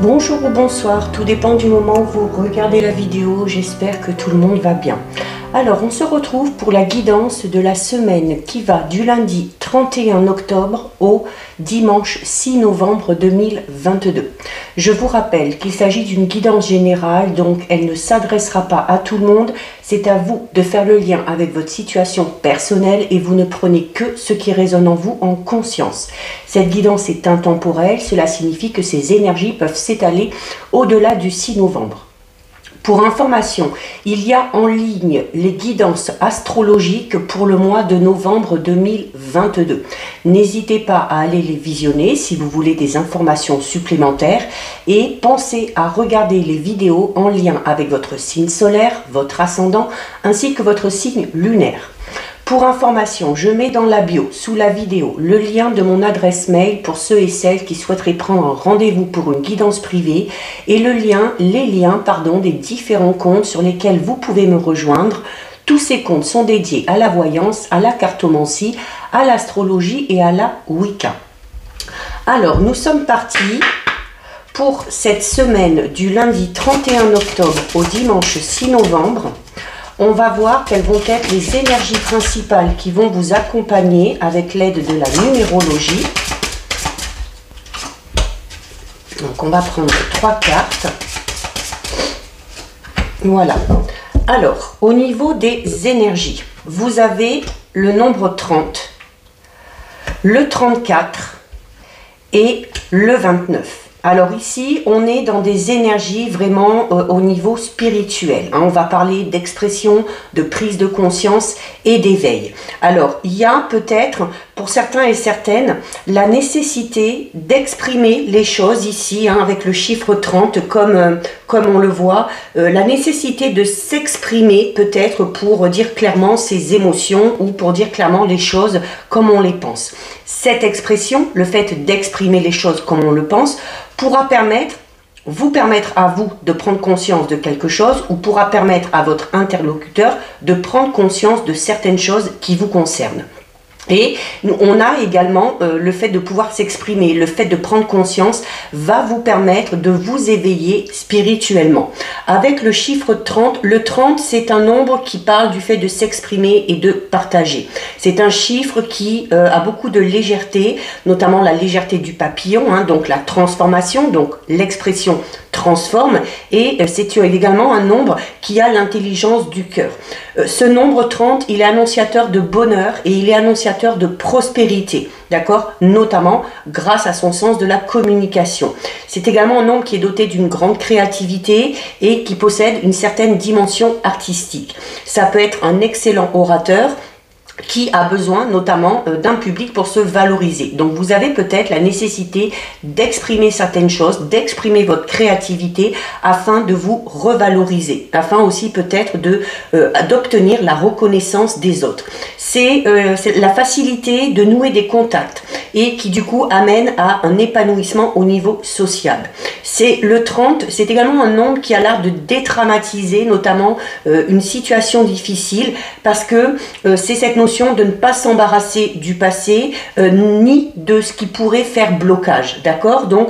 Bonjour ou bonsoir, tout dépend du moment où vous regardez la vidéo, j'espère que tout le monde va bien. Alors on se retrouve pour la guidance de la semaine qui va du lundi 31 octobre au dimanche 6 novembre 2022. Je vous rappelle qu'il s'agit d'une guidance générale, donc elle ne s'adressera pas à tout le monde. C'est à vous de faire le lien avec votre situation personnelle et vous ne prenez que ce qui résonne en vous en conscience. Cette guidance est intemporelle, cela signifie que ces énergies peuvent s'étaler au-delà du 6 novembre. Pour information, il y a en ligne les guidances astrologiques pour le mois de novembre 2022. N'hésitez pas à aller les visionner si vous voulez des informations supplémentaires et pensez à regarder les vidéos en lien avec votre signe solaire, votre ascendant ainsi que votre signe lunaire. Pour information, je mets dans la bio, sous la vidéo, le lien de mon adresse mail pour ceux et celles qui souhaiteraient prendre un rendez-vous pour une guidance privée et les liens des différents comptes sur lesquels vous pouvez me rejoindre. Tous ces comptes sont dédiés à la voyance, à la cartomancie, à l'astrologie et à la Wicca. Alors, nous sommes partis pour cette semaine du lundi 31 octobre au dimanche 6 novembre. On va voir quelles vont être les énergies principales qui vont vous accompagner avec l'aide de la numérologie. Donc on va prendre 3 cartes. Voilà. Alors, au niveau des énergies, vous avez le nombre 30, le 34 et le 29. Alors ici, on est dans des énergies vraiment au niveau spirituel. On va parler d'expression, de prise de conscience et d'éveil. Alors, il y a peut-être, pour certains et certaines, la nécessité d'exprimer les choses ici, avec le chiffre 30, comme on le voit, la nécessité de s'exprimer peut-être pour dire clairement ses émotions ou pour dire clairement les choses comme on les pense. Cette expression, le fait d'exprimer les choses comme on le pense, pourra vous permettre à vous de prendre conscience de quelque chose ou pourra permettre à votre interlocuteur de prendre conscience de certaines choses qui vous concernent. Et on a également le fait de pouvoir s'exprimer, le fait de prendre conscience va vous permettre de vous éveiller spirituellement. Avec le chiffre 30, le 30 c'est un nombre qui parle du fait de s'exprimer et de partager. C'est un chiffre qui a beaucoup de légèreté, notamment la légèreté du papillon, donc la transformation, donc l'expression transforme et c'est également un nombre qui a l'intelligence du cœur. Ce nombre 30, il est annonciateur de bonheur et il est annonciateur de prospérité, d'accord, notamment grâce à son sens de la communication. C'est également un nombre qui est doté d'une grande créativité et qui possède une certaine dimension artistique. Ça peut être un excellent orateur qui a besoin notamment d'un public pour se valoriser. Donc vous avez peut-être la nécessité d'exprimer certaines choses, d'exprimer votre créativité afin de vous revaloriser, afin aussi peut-être d'obtenir la reconnaissance des autres. C'est la facilité de nouer des contacts et qui du coup amène à un épanouissement au niveau social. C'est le 30, c'est également un nombre qui a l'art de dédramatiser notamment une situation difficile parce que c'est cette notion de ne pas s'embarrasser du passé ni de ce qui pourrait faire blocage, d'accord. Donc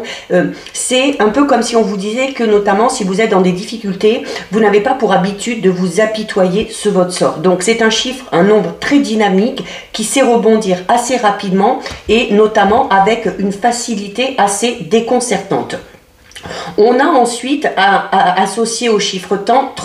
c'est un peu comme si on vous disait que notamment si vous êtes dans des difficultés, vous n'avez pas pour habitude de vous apitoyer sur votre sort. Donc c'est un chiffre, un nombre très dynamique qui sait rebondir assez rapidement et notamment avec une facilité assez déconcertante. On a ensuite associé au chiffre 30,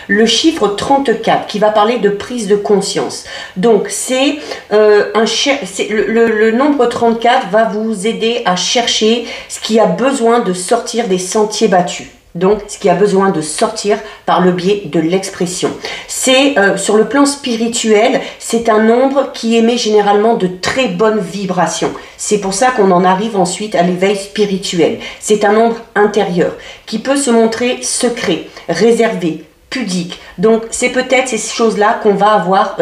le chiffre 34 qui va parler de prise de conscience. Donc c'est le nombre 34 va vous aider à chercher ce qui a besoin de sortir des sentiers battus. Donc, ce qui a besoin de sortir par le biais de l'expression. C'est sur le plan spirituel, c'est un nombre qui émet généralement de très bonnes vibrations. C'est pour ça qu'on en arrive ensuite à l'éveil spirituel. C'est un nombre intérieur qui peut se montrer secret, réservé, pudique. Donc c'est peut-être ces choses-là qu'on va avoir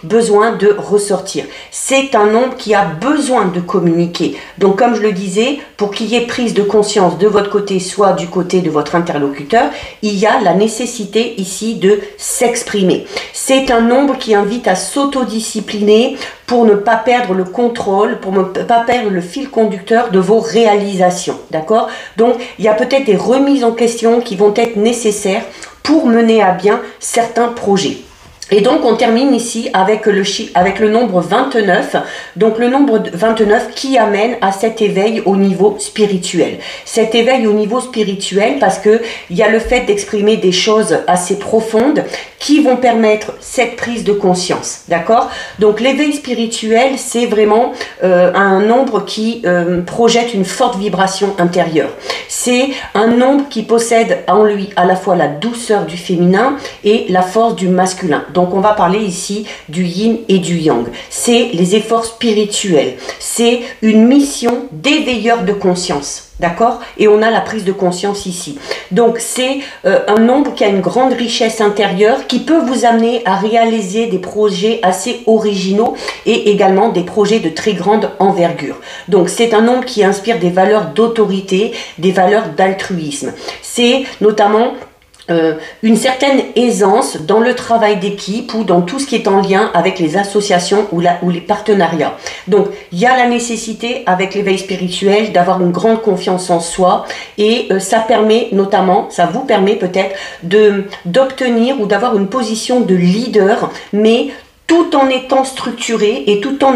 besoin de ressortir. C'est un nombre qui a besoin de communiquer. Donc comme je le disais, pour qu'il y ait prise de conscience de votre côté, soit du côté de votre interlocuteur, il y a la nécessité ici de s'exprimer. C'est un nombre qui invite à s'autodiscipliner pour ne pas perdre le contrôle, pour ne pas perdre le fil conducteur de vos réalisations. D'accord? Donc il y a peut-être des remises en question qui vont être nécessaires pour mener à bien certains projets. Et donc on termine ici avec le nombre 29, donc le nombre 29 qui amène à cet éveil au niveau spirituel. Cet éveil au niveau spirituel parce que il y a le fait d'exprimer des choses assez profondes qui vont permettre cette prise de conscience, d'accord? Donc l'éveil spirituel, c'est vraiment un nombre qui projette une forte vibration intérieure. C'est un nombre qui possède en lui à la fois la douceur du féminin et la force du masculin. Donc on va parler ici du yin et du yang. C'est les efforts spirituels. C'est une mission d'éveilleur de conscience. D'accord? Et on a la prise de conscience ici. Donc c'est un nombre qui a une grande richesse intérieure qui peut vous amener à réaliser des projets assez originaux et également des projets de très grande envergure. Donc c'est un nombre qui inspire des valeurs d'autorité, des valeurs d'altruisme. C'est notamment une certaine aisance dans le travail d'équipe ou dans tout ce qui est en lien avec les associations ou les partenariats. Donc, il y a la nécessité avec l'éveil spirituel d'avoir une grande confiance en soi et ça permet notamment, ça vous permet peut-être d'obtenir ou d'avoir une position de leader, mais tout en étant structuré et tout en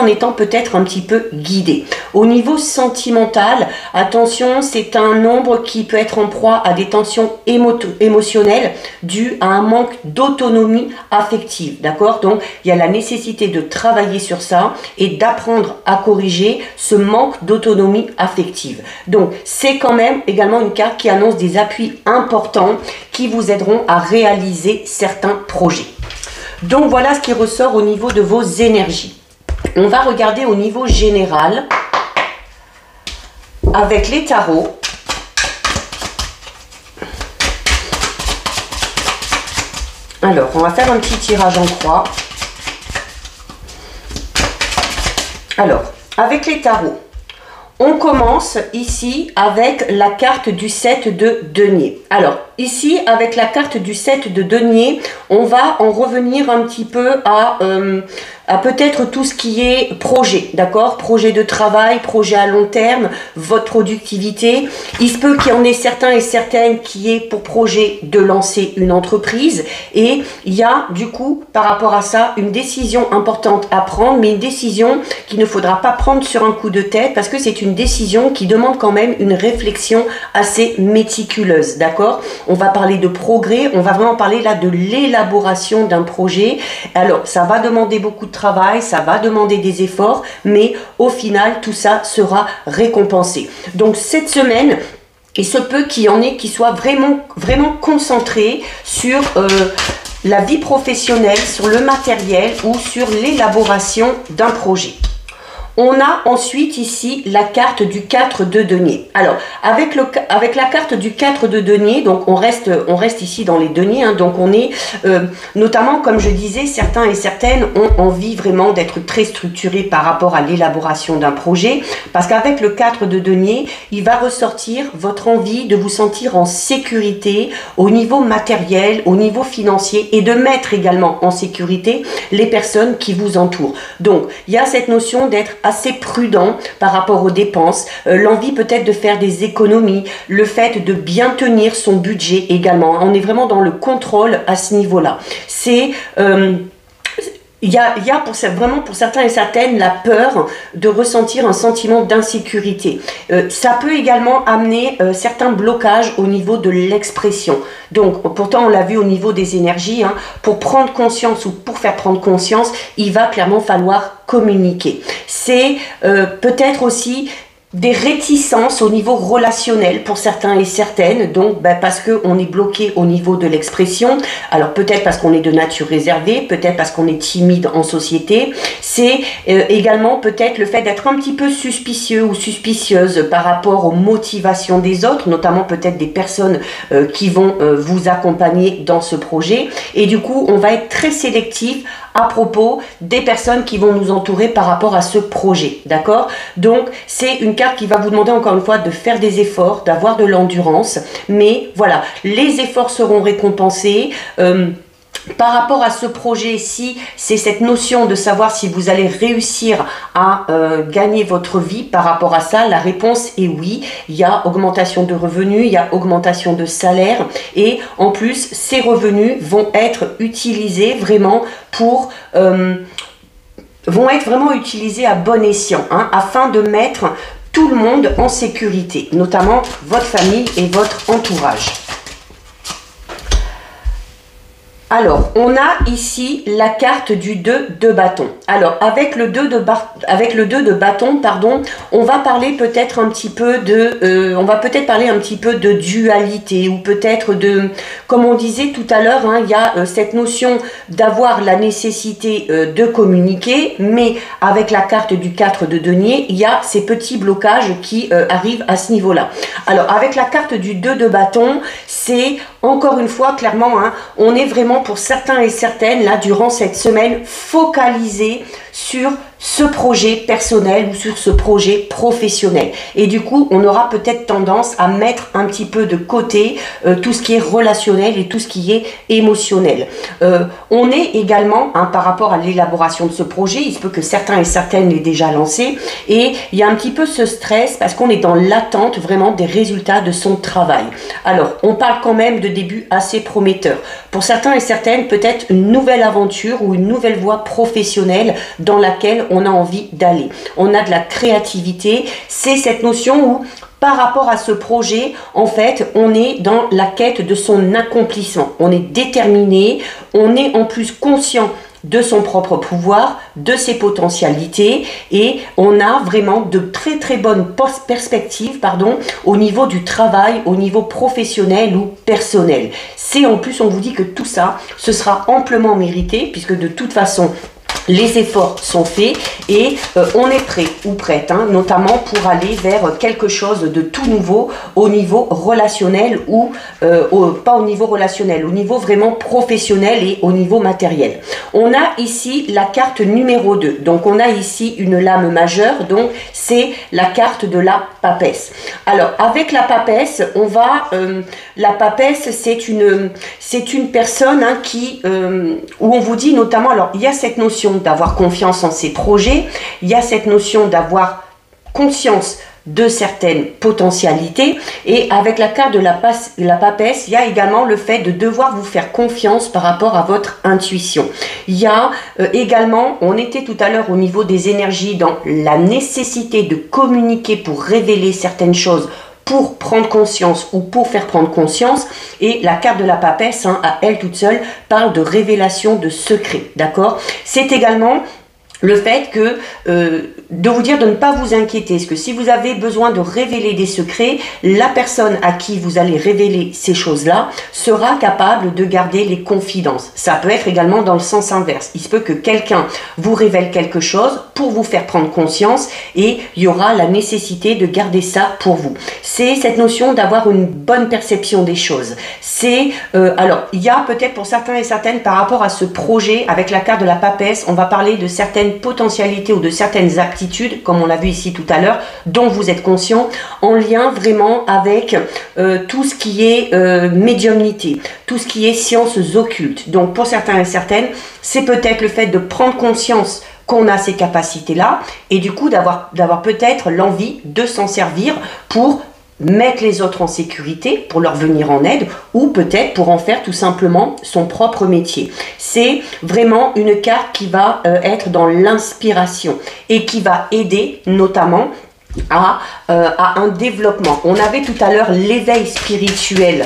étant peut-être un petit peu guidé. Au niveau sentimental, attention, c'est un nombre qui peut être en proie à des tensions émotionnelles dues à un manque d'autonomie affective, d'accord? Donc, il y a la nécessité de travailler sur ça et d'apprendre à corriger ce manque d'autonomie affective. Donc, c'est quand même également une carte qui annonce des appuis importants qui vous aideront à réaliser certains projets. Donc voilà ce qui ressort au niveau de vos énergies. On va regarder au niveau général avec les tarots. Alors, on va faire un petit tirage en croix. Alors, avec les tarots, on commence ici avec la carte du 7 de denier. Alors, ici, avec la carte du 7 de denier, on va en revenir un petit peu à peut-être tout ce qui est projet, d'accord? Projet de travail, projet à long terme, votre productivité. Il se peut qu'il y en ait certains et certaines qui aient pour projet de lancer une entreprise. Et il y a du coup, par rapport à ça, une décision importante à prendre, mais une décision qu'il ne faudra pas prendre sur un coup de tête parce que c'est une décision qui demande quand même une réflexion assez méticuleuse, d'accord? On va parler de progrès, on va vraiment parler là de l'élaboration d'un projet. Alors, ça va demander beaucoup de travail, ça va demander des efforts, mais au final, tout ça sera récompensé. Donc, cette semaine, il se peut qu'il y en ait qui soient vraiment concentrés sur la vie professionnelle, sur le matériel ou sur l'élaboration d'un projet. On a ensuite ici la carte du 4 de denier. Alors, avec la carte du 4 de denier, donc on reste ici dans les deniers, hein, donc on est, notamment comme je disais, certains et certaines ont envie vraiment d'être très structurés par rapport à l'élaboration d'un projet, parce qu'avec le 4 de denier, il va ressortir votre envie de vous sentir en sécurité au niveau matériel, au niveau financier, et de mettre également en sécurité les personnes qui vous entourent. Donc, il y a cette notion d'être assez prudent par rapport aux dépenses, l'envie peut-être de faire des économies, le fait de bien tenir son budget également. On est vraiment dans le contrôle à ce niveau-là. C'est il y a vraiment pour certains et certaines la peur de ressentir un sentiment d'insécurité. Ça peut également amener certains blocages au niveau de l'expression. Donc, pourtant, on l'a vu au niveau des énergies, hein, pour prendre conscience ou pour faire prendre conscience, il va clairement falloir communiquer. C'est peut-être aussi des réticences au niveau relationnel pour certains et certaines, donc parce qu'on est bloqué au niveau de l'expression, alors peut-être parce qu'on est de nature réservée, peut-être parce qu'on est timide en société, c'est également peut-être le fait d'être un petit peu suspicieux ou suspicieuse par rapport aux motivations des autres, notamment peut-être des personnes qui vont vous accompagner dans ce projet, et du coup on va être très sélectif à propos des personnes qui vont nous entourer par rapport à ce projet, d'accord? Donc c'est une carte qui va vous demander encore une fois de faire des efforts, d'avoir de l'endurance, mais voilà, les efforts seront récompensés. Par rapport à ce projet, si c'est cette notion de savoir si vous allez réussir à gagner votre vie par rapport à ça, la réponse est oui. Il y a augmentation de revenus, il y a augmentation de salaire et en plus, ces revenus vont être utilisés vraiment pour... vont être vraiment utilisés à bon escient, hein, afin de mettre tout le monde en sécurité, notamment votre famille et votre entourage. Alors, on a ici la carte du 2 de bâton. Alors, avec le 2 de bâton, pardon, on va parler peut-être un petit peu de, dualité ou peut-être de, comme on disait tout à l'heure, hein, il y a cette notion d'avoir la nécessité de communiquer, mais avec la carte du 4 de denier, il y a ces petits blocages qui arrivent à ce niveau-là. Alors, avec la carte du 2 de bâton, c'est encore une fois, clairement, hein, on est vraiment pour certains et certaines, là, durant cette semaine, focalisés sur ce projet personnel ou sur ce projet professionnel. Et du coup, on aura peut-être tendance à mettre un petit peu de côté tout ce qui est relationnel et tout ce qui est émotionnel. On est également, hein, par rapport à l'élaboration de ce projet, il se peut que certains et certaines l'aient déjà lancé, et il y a un petit peu ce stress parce qu'on est dans l'attente vraiment des résultats de son travail. Alors, on parle quand même de début assez prometteur. Pour certains et certaines, peut-être une nouvelle aventure ou une nouvelle voie professionnelle dans laquelle on a envie d'aller. On a de la créativité, c'est cette notion où par rapport à ce projet, en fait, on est dans la quête de son accomplissement. On est déterminé, on est en plus conscient de son propre pouvoir, de ses potentialités, et on a vraiment de très très bonnes perspectives, au niveau du travail, au niveau professionnel ou personnel. C'est en plus, on vous dit que tout ça, ce sera amplement mérité, puisque de toute façon, les efforts sont faits et on est prêt ou prête, hein, notamment pour aller vers quelque chose de tout nouveau au niveau relationnel ou pas au niveau relationnel, au niveau vraiment professionnel et au niveau matériel. On a ici la carte numéro 2. Donc on a ici une lame majeure, donc c'est la carte de la papesse. Alors avec la papesse, on va la papesse, c'est une personne, hein, qui où on vous dit notamment, alors il y a cette notion d'avoir confiance en ses projets, il y a cette notion d'avoir conscience de certaines potentialités, et avec la carte de la papesse, il y a également le fait de devoir vous faire confiance par rapport à votre intuition. Il y a également, on était tout à l'heure au niveau des énergies, dans la nécessité de communiquer pour révéler certaines choses, pour prendre conscience ou pour faire prendre conscience, et la carte de la papesse, hein, à elle toute seule, parle de révélation de secrets, d'accord? C'est également le fait que de vous dire de ne pas vous inquiéter, parce que si vous avez besoin de révéler des secrets, la personne à qui vous allez révéler ces choses-là sera capable de garder les confidences. Ça peut être également dans le sens inverse. Il se peut que quelqu'un vous révèle quelque chose pour vous faire prendre conscience, et il y aura la nécessité de garder ça pour vous. C'est cette notion d'avoir une bonne perception des choses. C'est alors, il y a peut-être pour certains et certaines, par rapport à ce projet, avec la carte de la papesse, on va parler de certaines potentialités ou de certaines aptitudes, comme on l'a vu ici tout à l'heure, dont vous êtes conscient, en lien vraiment avec tout ce qui est médiumnité, tout ce qui est sciences occultes. Donc pour certains et certaines, c'est peut-être le fait de prendre conscience qu'on a ces capacités-là, et du coup d'avoir peut-être l'envie de s'en servir pour mettre les autres en sécurité, pour leur venir en aide, ou peut-être pour en faire tout simplement son propre métier. C'est vraiment une carte qui va être dans l'inspiration et qui va aider notamment à un développement. On avait tout à l'heure l'éveil spirituel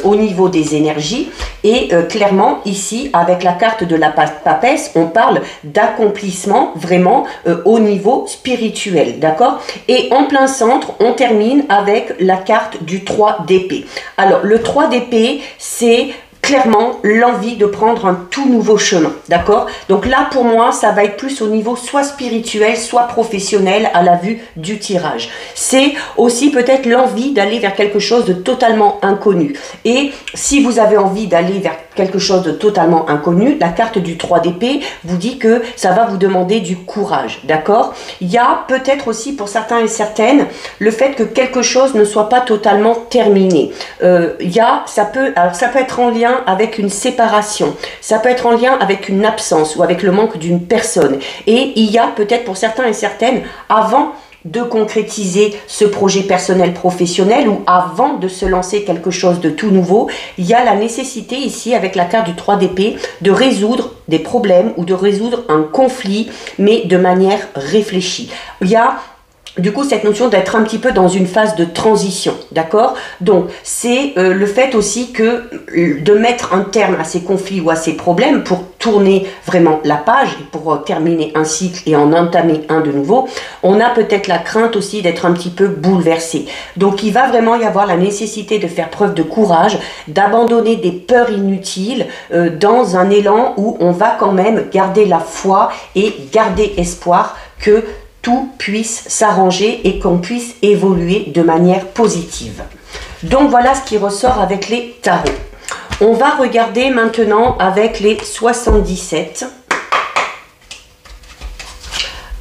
au niveau des énergies et clairement ici avec la carte de la papesse on parle d'accomplissement vraiment au niveau spirituel, d'accord? Et en plein centre on termine avec la carte du 3 d'épée. Alors le 3 d'épée c'est clairement l'envie de prendre un tout nouveau chemin, d'accord? Donc là pour moi ça va être plus au niveau soit spirituel soit professionnel à la vue du tirage. C'est aussi peut-être l'envie d'aller vers quelque chose de totalement inconnu. Et si vous avez envie d'aller vers quelque chose de totalement inconnu, la carte du 3 d'épée vous dit que ça va vous demander du courage, d'accord? Il y a peut-être aussi pour certains et certaines le fait que quelque chose ne soit pas totalement terminé. Ça peut être en lien avec une séparation, ça peut être en lien avec une absence ou avec le manque d'une personne. Et il y a peut-être pour certains et certaines, avant de concrétiser ce projet personnel professionnel ou avant de se lancer quelque chose de tout nouveau, il y a la nécessité ici avec la carte du 3 d'épée de résoudre des problèmes ou de résoudre un conflit mais de manière réfléchie. Il y a du coup cette notion d'être un petit peu dans une phase de transition, d'accord? Donc c'est le fait aussi que de mettre un terme à ces conflits ou à ces problèmes pour tourner vraiment la page et pour terminer un cycle et en entamer un de nouveau, on a peut-être la crainte aussi d'être un petit peu bouleversé. Donc il va vraiment y avoir la nécessité de faire preuve de courage, d'abandonner des peurs inutiles dans un élan où on va quand même garder la foi et garder espoir que tout puisse s'arranger et qu'on puisse évoluer de manière positive. Donc voilà ce qui ressort avec les tarots. On va regarder maintenant avec les 77.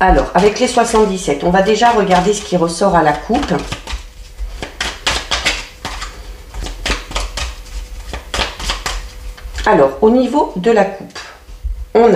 Alors, avec les 77, on va déjà regarder ce qui ressort à la coupe. Alors, au niveau de la coupe, on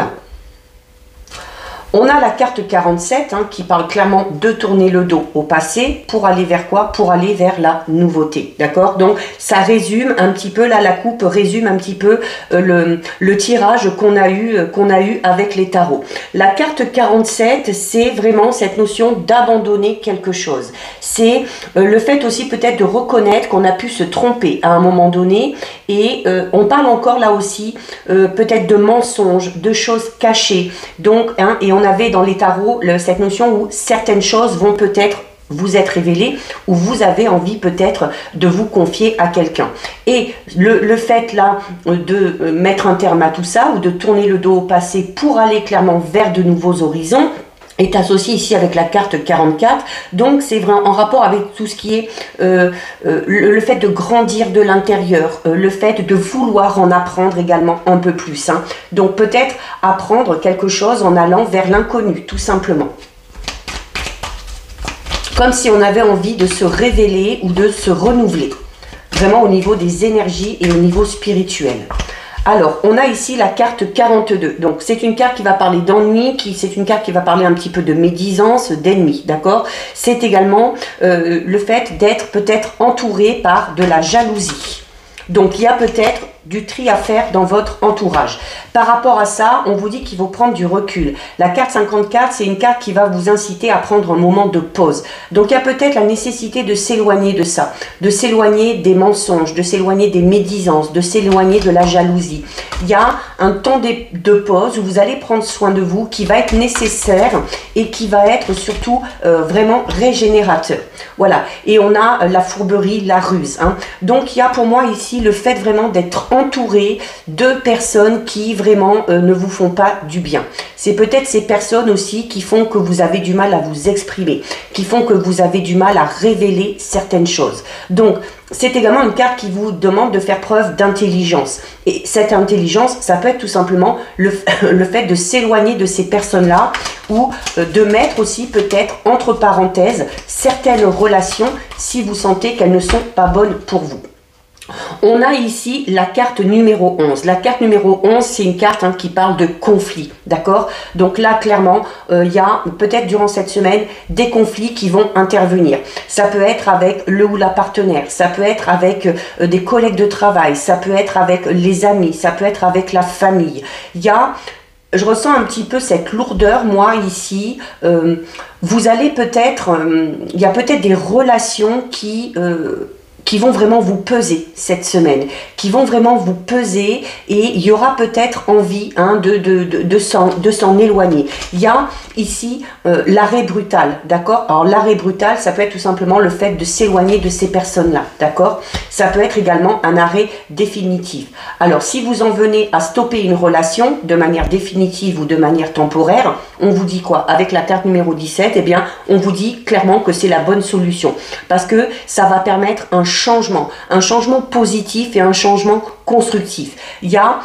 a la carte 47 qui parle clairement de tourner le dos au passé pour aller vers quoi? Pour aller vers la nouveauté, d'accord? Donc ça résume un petit peu, là la coupe résume un petit peu le tirage qu'on a eu avec les tarots. La carte 47, c'est vraiment cette notion d'abandonner quelque chose. C'est le fait aussi peut-être de reconnaître qu'on a pu se tromper à un moment donné et on parle encore là aussi peut-être de mensonges, de choses cachées. Donc, et on avait dans les tarots cette notion où certaines choses vont peut-être vous être révélées ou vous avez envie peut-être de vous confier à quelqu'un. Et le fait là de mettre un terme à tout ça ou de tourner le dos au passé pour aller clairement vers de nouveaux horizons est associé ici avec la carte 44, donc c'est vraiment en rapport avec tout ce qui est le fait de grandir de l'intérieur, le fait de vouloir en apprendre également un peu plus. Donc peut-être apprendre quelque chose en allant vers l'inconnu, tout simplement. Comme si on avait envie de se révéler ou de se renouveler, vraiment au niveau des énergies et au niveau spirituel. Alors, on a ici la carte 42. Donc, c'est une carte qui va parler d'ennui, c'est une carte qui va parler un petit peu de médisance, d'ennemi, d'accord? C'est également le fait d'être peut-être entouré par de la jalousie. Donc, il y a peut-être du tri à faire dans votre entourage. Par rapport à ça, on vous dit qu'il faut prendre du recul. La carte 54, c'est une carte qui va vous inciter à prendre un moment de pause. Donc il y a peut-être la nécessité de s'éloigner de ça, de s'éloigner des mensonges, de s'éloigner des médisances, de s'éloigner de la jalousie. Il y a un temps de pause où vous allez prendre soin de vous qui va être nécessaire et qui va être surtout vraiment régénérateur. Voilà, et on a la fourberie, la ruse. Donc il y a pour moi ici le fait vraiment d'être entouré de personnes qui vraiment ne vous font pas du bien. C'est peut-être ces personnes aussi qui font que vous avez du mal à vous exprimer, qui font que vous avez du mal à révéler certaines choses. Donc, c'est également une carte qui vous demande de faire preuve d'intelligence. Et cette intelligence, ça peut être tout simplement le fait de s'éloigner de ces personnes-là ou de mettre aussi peut-être entre parenthèses certaines relations si vous sentez qu'elles ne sont pas bonnes pour vous. On a ici la carte numéro 11. La carte numéro 11, c'est une carte qui parle de conflit, d'accord? Donc là, clairement, il y a peut-être durant cette semaine des conflits qui vont intervenir. Ça peut être avec le ou la partenaire, ça peut être avec des collègues de travail, ça peut être avec les amis, ça peut être avec la famille. Il y a je ressens un petit peu cette lourdeur, moi, ici. Vous allez peut-être, il y a peut-être des relations qui vont vraiment vous peser cette semaine, qui vont vraiment vous peser, et il y aura peut-être envie de s'en éloigner. Il y a ici l'arrêt brutal, d'accord? Alors l'arrêt brutal, ça peut être tout simplement le fait de s'éloigner de ces personnes-là, d'accord? Ça peut être également un arrêt définitif. Alors si vous en venez à stopper une relation de manière définitive ou de manière temporaire, on vous dit quoi? Avec la carte numéro 17, eh bien, on vous dit clairement que c'est la bonne solution, parce que ça va permettre un changement positif et un changement constructif. Il y a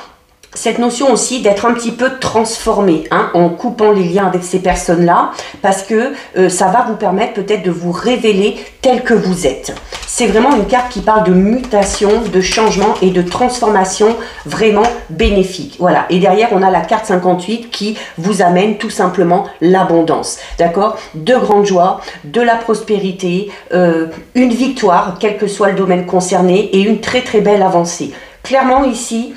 cette notion aussi d'être un petit peu transformé, en coupant les liens avec ces personnes-là, parce que ça va vous permettre peut-être de vous révéler tel que vous êtes. C'est vraiment une carte qui parle de mutation, de changement et de transformation vraiment bénéfique. Voilà. Et derrière, on a la carte 58 qui vous amène tout simplement l'abondance. D'accord? De grande joie, de la prospérité, une victoire, quel que soit le domaine concerné, et une très très belle avancée. Clairement ici,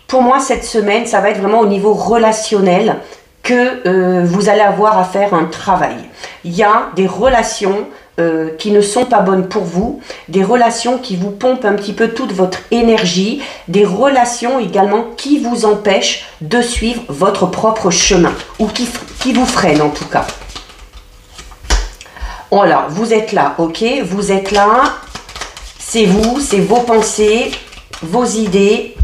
pour moi, cette semaine, ça va être vraiment au niveau relationnel que vous allez avoir à faire un travail. Il y a des relations qui ne sont pas bonnes pour vous, des relations qui vous pompent un petit peu toute votre énergie, des relations également qui vous empêchent de suivre votre propre chemin, ou qui vous freinent en tout cas. Voilà, vous êtes là, ok? Vous êtes là, c'est vous, c'est vos pensées, vos idées.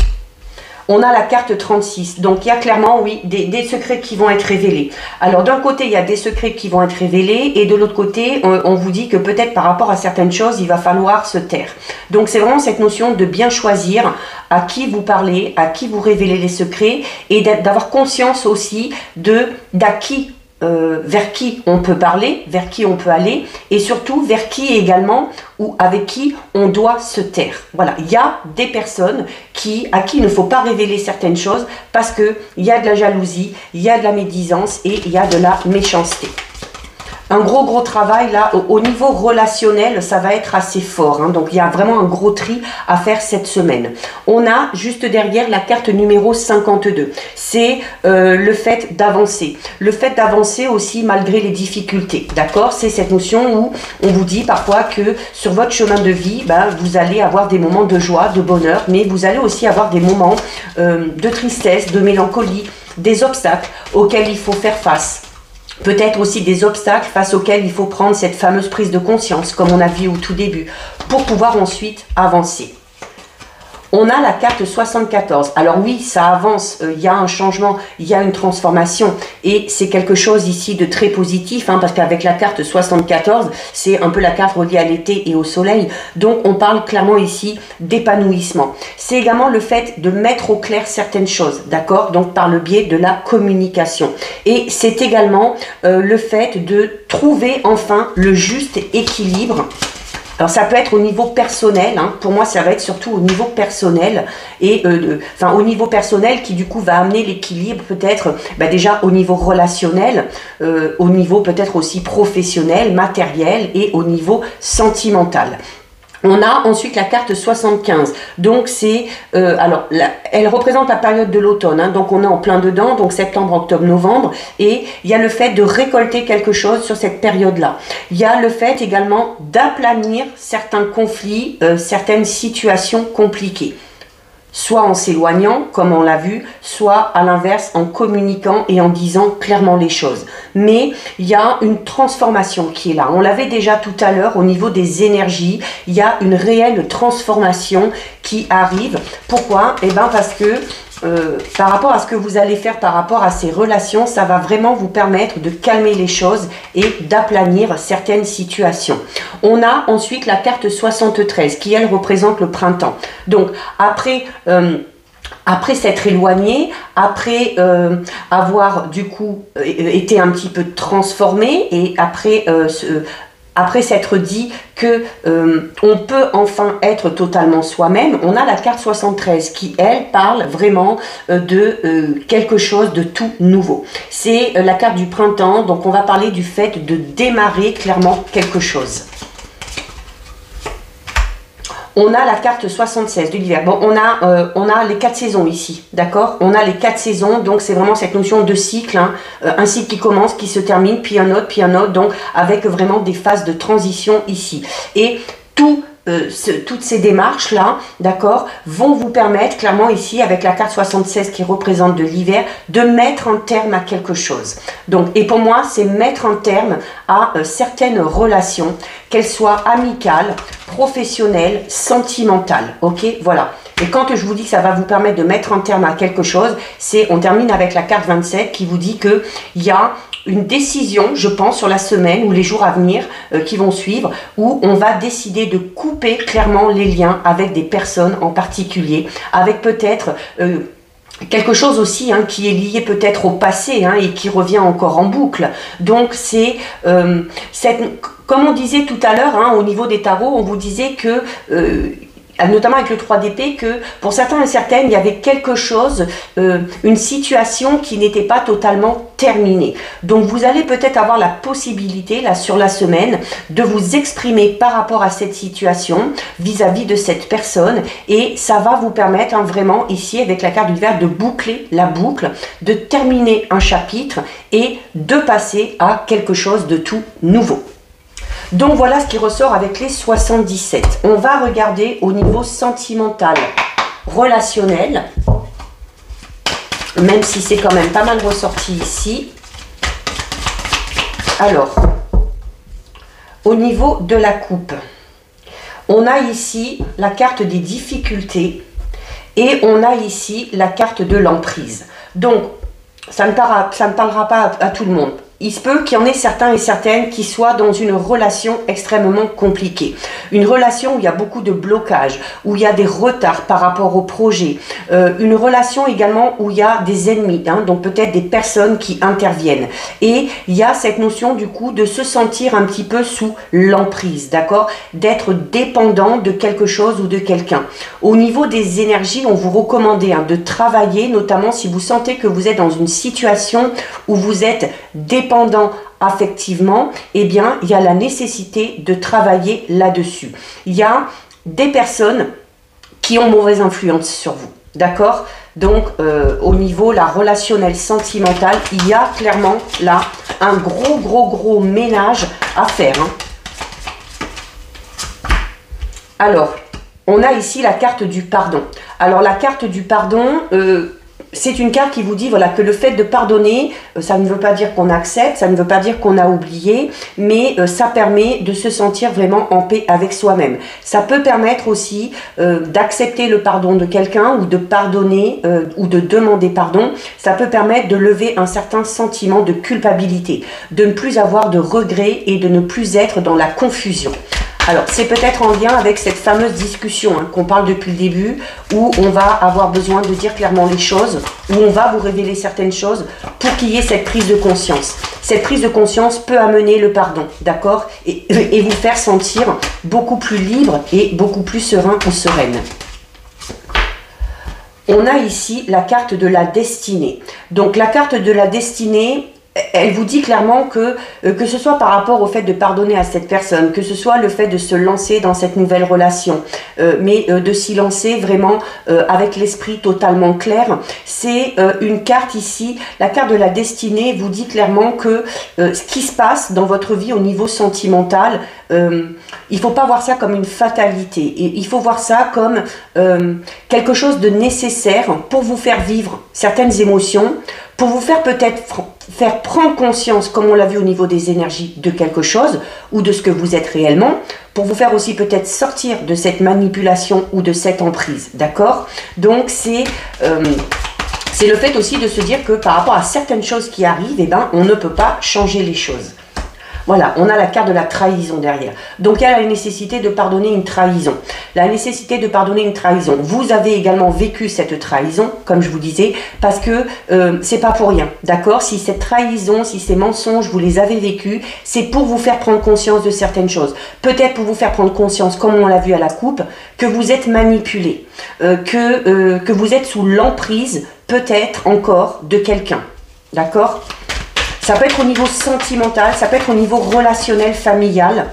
On a la carte 36, donc il y a clairement, oui, des secrets qui vont être révélés. Alors d'un côté, il y a des secrets qui vont être révélés, et de l'autre côté, on vous dit que peut-être par rapport à certaines choses, il va falloir se taire. Donc c'est vraiment cette notion de bien choisir à qui vous parlez, à qui vous révélez les secrets, et d'avoir conscience aussi vers qui on peut parler, vers qui on peut aller, et surtout vers qui également, ou avec qui on doit se taire. Voilà, il y a des personnes à qui il ne faut pas révéler certaines choses, parce qu'il y a de la jalousie, il y a de la médisance et il y a de la méchanceté. Un gros travail là, au niveau relationnel, ça va être assez fort, donc il y a vraiment un gros tri à faire cette semaine. On a juste derrière la carte numéro 52, c'est le fait d'avancer. Le fait d'avancer aussi malgré les difficultés, d'accord? C'est cette notion où on vous dit parfois que sur votre chemin de vie, vous allez avoir des moments de joie, de bonheur, mais vous allez aussi avoir des moments de tristesse, de mélancolie, des obstacles auxquels il faut faire face. Peut-être aussi des obstacles face auxquels il faut prendre cette fameuse prise de conscience, comme on a vu au tout début, pour pouvoir ensuite avancer. On a la carte 74. Alors oui, ça avance, il y a un changement, il y a une transformation, et c'est quelque chose ici de très positif, parce qu'avec la carte 74, c'est un peu la carte reliée à l'été et au soleil, donc on parle clairement ici d'épanouissement. C'est également le fait de mettre au clair certaines choses, d'accord? Donc par le biais de la communication. Et c'est également le fait de trouver enfin le juste équilibre. Alors ça peut être au niveau personnel, pour moi ça va être surtout au niveau personnel, et au niveau personnel qui du coup va amener l'équilibre peut-être déjà au niveau relationnel, au niveau peut-être aussi professionnel, matériel, et au niveau sentimental. On a ensuite la carte 75, donc c'est, elle représente la période de l'automne, donc on est en plein dedans, donc septembre, octobre, novembre, et il y a le fait de récolter quelque chose sur cette période-là. Il y a le fait également d'aplanir certains conflits, certaines situations compliquées. Soit en s'éloignant, comme on l'a vu, soit à l'inverse en communiquant et en disant clairement les choses. Mais il y a une transformation qui est là. On l'avait déjà tout à l'heure au niveau des énergies. Il y a une réelle transformation qui arrive. Pourquoi? Parce que par rapport à ce que vous allez faire par rapport à ces relations, ça va vraiment vous permettre de calmer les choses et d'aplanir certaines situations. On a ensuite la carte 73 qui, elle, représente le printemps. Donc, après s'être éloigné, après avoir du coup été un petit peu transformé, et après s'être dit que on peut enfin être totalement soi-même, on a la carte 73 qui, elle, parle vraiment de quelque chose de tout nouveau. C'est la carte du printemps, donc on va parler du fait de démarrer clairement quelque chose. On a la carte 76 de l'hiver. Bon, on a les 4 saisons ici, d'accord? On a les 4 saisons, donc c'est vraiment cette notion de cycle, hein, un cycle qui commence, qui se termine, puis un autre, donc avec vraiment des phases de transition ici. Et toutes ces démarches-là, d'accord, vont vous permettre, clairement ici, avec la carte 76 qui représente de l'hiver, de mettre un terme à quelque chose. Donc, et pour moi, c'est mettre un terme à certaines relations, qu'elles soient amicales, professionnelles, sentimentales, ok, voilà. Et quand je vous dis que ça va vous permettre de mettre un terme à quelque chose, on termine avec la carte 27 qui vous dit qu'il y a une décision, je pense, sur la semaine ou les jours à venir qui vont suivre, où on va décider de couper clairement les liens avec des personnes en particulier, avec peut-être quelque chose aussi hein, qui est lié peut-être au passé hein, et qui revient encore en boucle. Donc c'est comme on disait tout à l'heure, hein, au niveau des tarots, on vous disait que notamment avec le 3 d'épée, que pour certains et certaines, il y avait quelque chose, une situation qui n'était pas totalement terminée. Donc vous allez peut-être avoir la possibilité, là sur la semaine, de vous exprimer par rapport à cette situation, vis-à-vis de cette personne, et ça va vous permettre hein, vraiment, ici, avec la carte du verre, de boucler la boucle, de terminer un chapitre, et de passer à quelque chose de tout nouveau. Donc voilà ce qui ressort avec les 77. On va regarder au niveau sentimental, relationnel, même si c'est quand même pas mal ressorti ici. Alors, au niveau de la coupe, on a ici la carte des difficultés et on a ici la carte de l'emprise. Donc, ça ne parlera pas à tout le monde. Il se peut qu'il y en ait certains et certaines qui soient dans une relation extrêmement compliquée. Une relation où il y a beaucoup de blocages, où il y a des retards par rapport au projet. Une relation également où il y a des ennemis, hein, donc peut-être des personnes qui interviennent. Et il y a cette notion du coup de se sentir un petit peu sous l'emprise, d'accord? D'être dépendant de quelque chose ou de quelqu'un. Au niveau des énergies, on vous recommande hein, de travailler, notamment si vous sentez que vous êtes dans une situation où vous êtes dépendant affectivement, eh bien, il y a la nécessité de travailler là-dessus. Il y a des personnes qui ont mauvaise influence sur vous, d'accord? Donc, au niveau la relationnel sentimental, il y a clairement là un gros ménage à faire. Hein. Alors, on a ici la carte du pardon. Alors, la carte du pardon... c'est une carte qui vous dit voilà, que le fait de pardonner, ça ne veut pas dire qu'on accepte, ça ne veut pas dire qu'on a oublié, mais ça permet de se sentir vraiment en paix avec soi-même. Ça peut permettre aussi d'accepter le pardon de quelqu'un ou de pardonner ou de demander pardon. Ça peut permettre de lever un certain sentiment de culpabilité, de ne plus avoir de regrets et de ne plus être dans la confusion. Alors, c'est peut-être en lien avec cette fameuse discussion hein, qu'on parle depuis le début, où on va avoir besoin de dire clairement les choses, où on va vous révéler certaines choses pour qu'il y ait cette prise de conscience. Cette prise de conscience peut amener le pardon, d'accord, et vous faire sentir beaucoup plus libre et beaucoup plus serein ou sereine. On a ici la carte de la destinée. Donc, la carte de la destinée... elle vous dit clairement que ce soit par rapport au fait de pardonner à cette personne, que ce soit le fait de se lancer dans cette nouvelle relation, mais de s'y lancer vraiment avec l'esprit totalement clair. C'est une carte ici, la carte de la destinée vous dit clairement que ce qui se passe dans votre vie au niveau sentimental, il ne faut pas voir ça comme une fatalité. Et il faut voir ça comme quelque chose de nécessaire pour vous faire vivre certaines émotions, pour vous faire peut-être faire prendre conscience, comme on l'a vu au niveau des énergies, de quelque chose ou de ce que vous êtes réellement, pour vous faire aussi peut-être sortir de cette manipulation ou de cette emprise, d'accord? Donc c'est le fait aussi de se dire que par rapport à certaines choses qui arrivent, eh ben, on ne peut pas changer les choses. Voilà, on a la carte de la trahison derrière. Donc, il y a la nécessité de pardonner une trahison. La nécessité de pardonner une trahison. Vous avez également vécu cette trahison, comme je vous disais, parce que c'est pas pour rien, d'accord? Si cette trahison, si ces mensonges, vous les avez vécus, c'est pour vous faire prendre conscience de certaines choses. Peut-être pour vous faire prendre conscience, comme on l'a vu à la coupe, que vous êtes manipulé, que vous êtes sous l'emprise, peut-être encore, de quelqu'un, d'accord? Ça peut être au niveau sentimental, ça peut être au niveau relationnel, familial.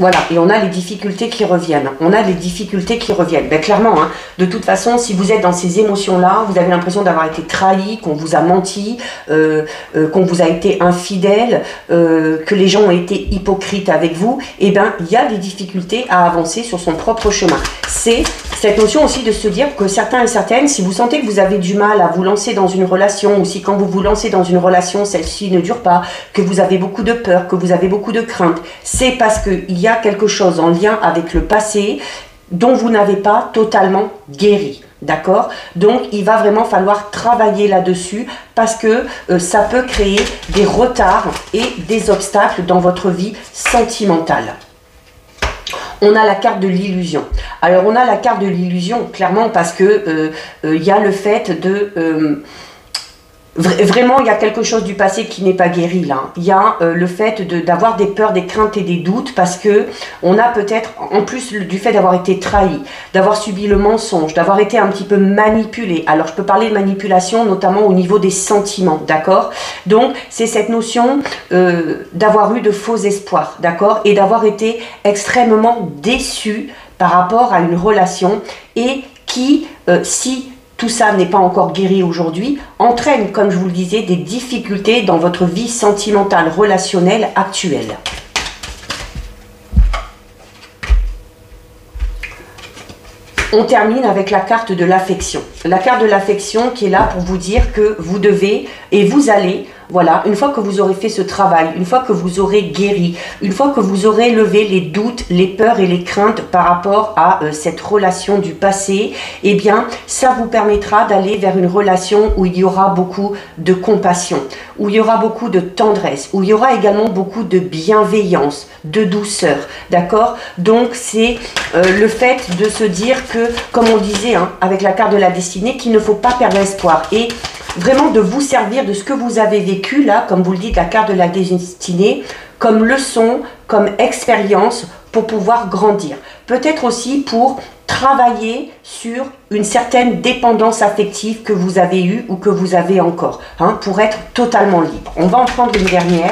Voilà, et on a les difficultés qui reviennent. On a les difficultés qui reviennent. Ben, clairement, hein, de toute façon, si vous êtes dans ces émotions-là, vous avez l'impression d'avoir été trahi, qu'on vous a menti, qu'on vous a été infidèle, que les gens ont été hypocrites avec vous, et bien, il y a des difficultés à avancer sur son propre chemin. C'est cette notion aussi de se dire que certains et certaines, si vous sentez que vous avez du mal à vous lancer dans une relation, ou si quand vous vous lancez dans une relation, celle-ci ne dure pas, que vous avez beaucoup de peur, que vous avez beaucoup de crainte, c'est parce qu'il y a quelque chose en lien avec le passé dont vous n'avez pas totalement guéri. D'accord? Donc, il va vraiment falloir travailler là-dessus parce que ça peut créer des retards et des obstacles dans votre vie sentimentale. On a la carte de l'illusion. Alors, on a la carte de l'illusion, clairement, parce que il y a le fait de... Vraiment, il y a quelque chose du passé qui n'est pas guéri là. Il y a le fait d'avoir des peurs, des craintes et des doutes parce que on a peut-être, en plus du fait d'avoir été trahi, d'avoir subi le mensonge, d'avoir été un petit peu manipulé. Alors, je peux parler de manipulation notamment au niveau des sentiments, d'accord? Donc, c'est cette notion d'avoir eu de faux espoirs, d'accord? Et d'avoir été extrêmement déçu par rapport à une relation et qui, si tout ça n'est pas encore guéri aujourd'hui, entraîne, comme je vous le disais, des difficultés dans votre vie sentimentale, relationnelle actuelle. On termine avec la carte de l'affection. La carte de l'affection qui est là pour vous dire que vous devez et vous allez, voilà, une fois que vous aurez fait ce travail, une fois que vous aurez guéri, une fois que vous aurez levé les doutes, les peurs et les craintes par rapport à cette relation du passé, eh bien, ça vous permettra d'aller vers une relation où il y aura beaucoup de compassion, où il y aura beaucoup de tendresse, où il y aura également beaucoup de bienveillance, de douceur, d'accord? Donc, c'est le fait de se dire que, comme on disait hein, avec la carte de la destinée, qu'il ne faut pas perdre espoir et vraiment de vous servir de ce que vous avez vécu là, comme vous le dites, la carte de la destinée, comme leçon, comme expérience pour pouvoir grandir. Peut-être aussi pour travailler sur une certaine dépendance affective que vous avez eue ou que vous avez encore, hein, pour être totalement libre. On va en prendre une dernière.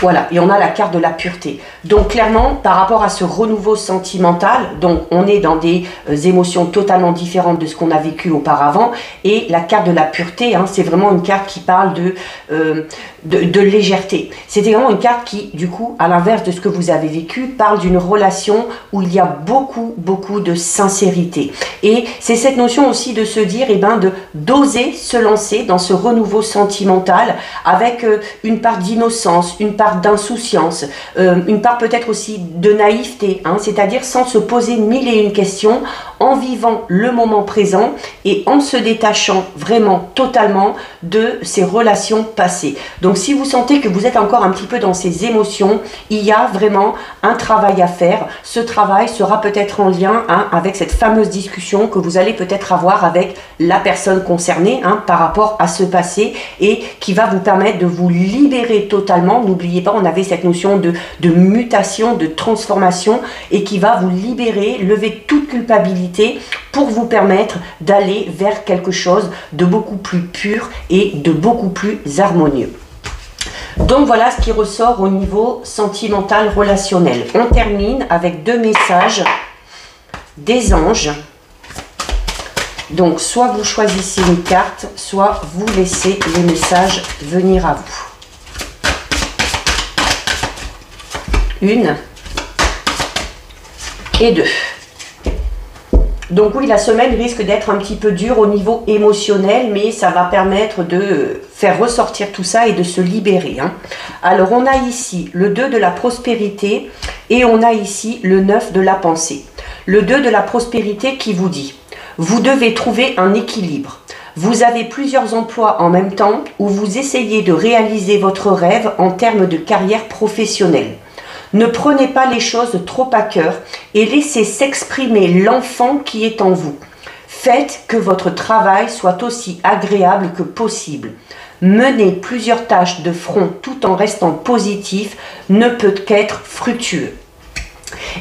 Voilà, et on a la carte de la pureté. Donc clairement, par rapport à ce renouveau sentimental, donc on est dans des émotions totalement différentes de ce qu'on a vécu auparavant. Et la carte de la pureté, hein, c'est vraiment une carte qui parle de légèreté. C'est vraiment une carte qui, du coup, à l'inverse de ce que vous avez vécu, parle d'une relation où il y a beaucoup de sincérité. Et c'est cette notion aussi de se dire, eh ben, d'oser se lancer dans ce renouveau sentimental avec une part d'innocence, une part d'insouciance, une part peut-être aussi de naïveté, hein, c'est-à-dire sans se poser mille et une questions, en vivant le moment présent et en se détachant vraiment totalement de ces relations passées. Donc si vous sentez que vous êtes encore un petit peu dans ces émotions, il y a vraiment un travail à faire. Ce travail sera peut-être en lien hein, avec cette fameuse discussion que vous allez peut-être avoir avec la personne concernée hein, par rapport à ce passé et qui va vous permettre de vous libérer totalement. N'oubliez pas, on avait cette notion de mutation, de transformation et qui va vous libérer, lever toute culpabilité pour vous permettre d'aller vers quelque chose de beaucoup plus pur et de beaucoup plus harmonieux. Donc voilà ce qui ressort au niveau sentimental relationnel. On termine avec deux messages des anges. Donc soit vous choisissez une carte, soit vous laissez les messages venir à vous. Une et deux. Donc oui, la semaine risque d'être un petit peu dure au niveau émotionnel, mais ça va permettre de faire ressortir tout ça et de se libérer. Hein. Alors on a ici le 2 de la prospérité et on a ici le 9 de la pensée. Le 2 de la prospérité qui vous dit, vous devez trouver un équilibre. Vous avez plusieurs emplois en même temps où vous essayez de réaliser votre rêve en termes de carrière professionnelle. Ne prenez pas les choses trop à cœur et laissez s'exprimer l'enfant qui est en vous. Faites que votre travail soit aussi agréable que possible. Mener plusieurs tâches de front tout en restant positif ne peut qu'être fructueux.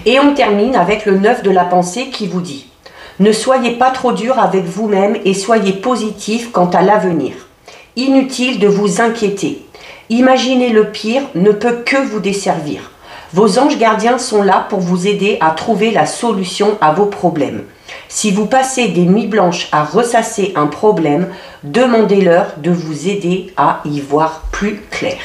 Et on termine avec le 9 de la pensée qui vous dit « Ne soyez pas trop dur avec vous-même et soyez positif quant à l'avenir. Inutile de vous inquiéter. Imaginer le pire ne peut que vous desservir. Vos anges gardiens sont là pour vous aider à trouver la solution à vos problèmes. Si vous passez des nuits blanches à ressasser un problème, demandez-leur de vous aider à y voir plus clair.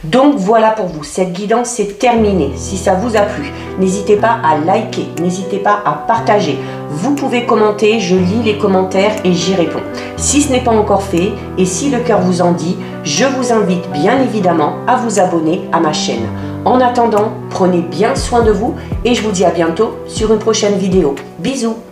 Donc voilà pour vous, cette guidance est terminée. Si ça vous a plu, n'hésitez pas à liker, n'hésitez pas à partager. Vous pouvez commenter, je lis les commentaires et j'y réponds. Si ce n'est pas encore fait et si le cœur vous en dit, je vous invite bien évidemment à vous abonner à ma chaîne. En attendant, prenez bien soin de vous et je vous dis à bientôt sur une prochaine vidéo. Bisous!